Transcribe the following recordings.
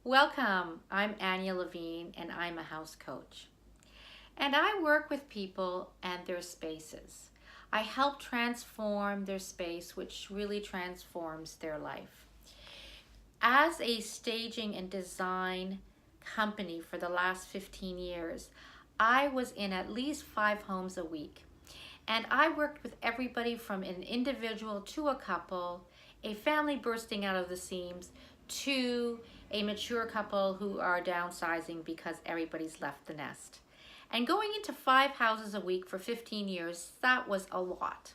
Welcome, I'm Anja Lavigne and I'm a house coach. And I work with people and their spaces. I help transform their space, which really transforms their life. As a staging and design company for the last 15 years, I was in at least 5 homes a week. And I worked with everybody from an individual to a couple, a family bursting out of the seams, to a mature couple who are downsizing because everybody's left the nest. And going into 5 houses a week for 15 years, that was a lot.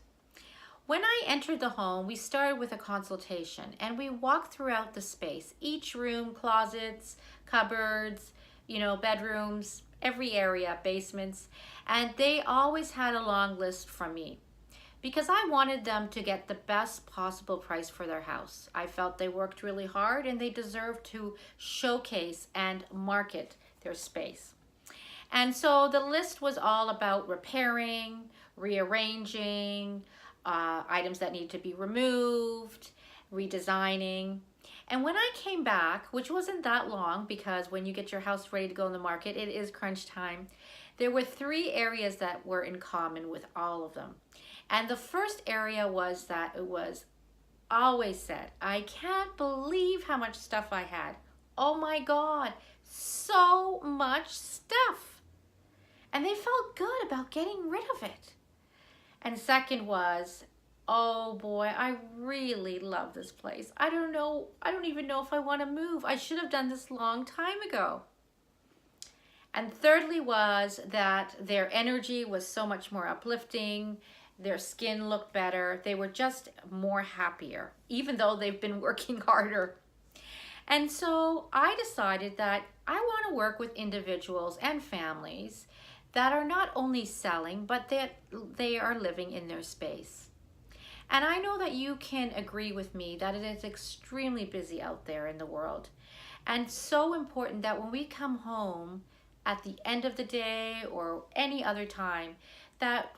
When I entered the home, we started with a consultation and we walked throughout the space, each room, closets, cupboards, bedrooms, every area, basements, and they always had a long list from me because I wanted them to get the best possible price for their house. I felt they worked really hard and they deserved to showcase and market their space. And so the list was all about repairing, rearranging, items that need to be removed, redesigning. And when I came back, which wasn't that long because when you get your house ready to go in the market, it is crunch time, there were 3 areas that were in common with all of them. And the first area was that it was always said, I can't believe how much stuff I had. Oh my God, so much stuff. And they felt good about getting rid of it. And second was, oh boy, I really love this place. I don't even know if I want to move. I should have done this long time ago. And thirdly was that their energy was so much more uplifting. Their skin looked better. They were just more happier, even though they've been working harder. And so I decided that I want to work with individuals and families that are not only selling, but that they are living in their space. And I know that you can agree with me that it is extremely busy out there in the world. And so important that when we come home at the end of the day or any other time, that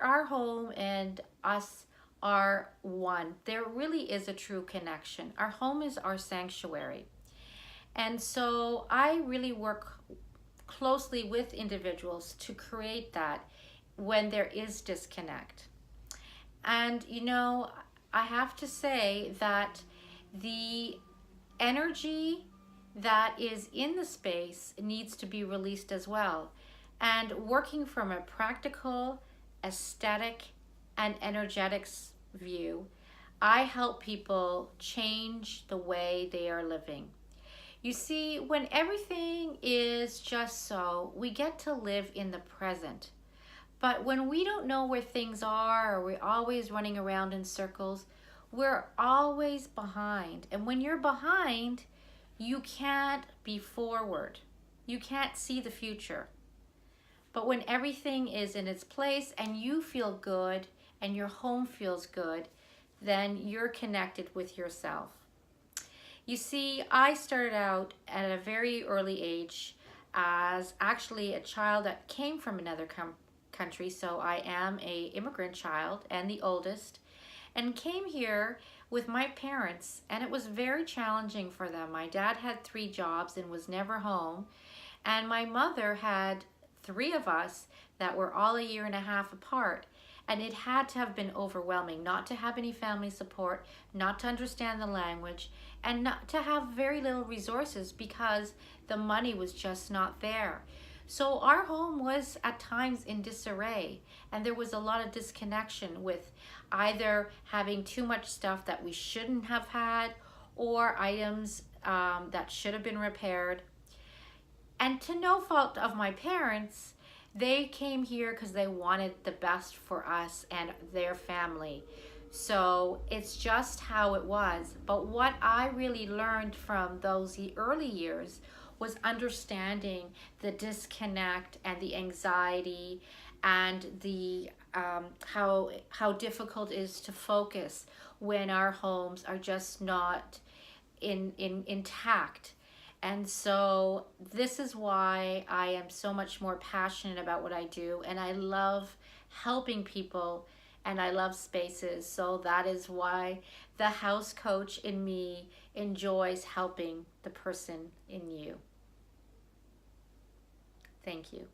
our home and us are one. There really is a true connection. Our home is our sanctuary. And so I really work closely with individuals to create that when there is disconnect. And I have to say that the energy that is in the space needs to be released as well. And working from a practical, aesthetic, and energetics view, I help people change the way they are living. You see, when everything is just so, we get to live in the present. But when we don't know where things are, or we're always running around in circles, we're always behind. And when you're behind, you can't be forward. You can't see the future. But when everything is in its place and you feel good and your home feels good, then you're connected with yourself. You see, I started out at a very early age as actually a child that came from another country. So I am an immigrant child and the oldest, and came here with my parents, and it was very challenging for them. My dad had 3 jobs and was never home, and my mother had 3 of us that were all a year and a half apart. And it had to have been overwhelming not to have any family support, not to understand the language, and not to have very little resources because the money was just not there. So our home was at times in disarray, and there was a lot of disconnection with either having too much stuff that we shouldn't have had, or items that should have been repaired. And to no fault of my parents, they came here because they wanted the best for us and their family. So it's just how it was. But what I really learned from those early years was understanding the disconnect and the anxiety and the how difficult it is to focus when our homes are just not intact. And so this is why I am so much more passionate about what I do, and I love helping people and I love spaces. So that is why the house coach in me enjoys helping the person in you. Thank you.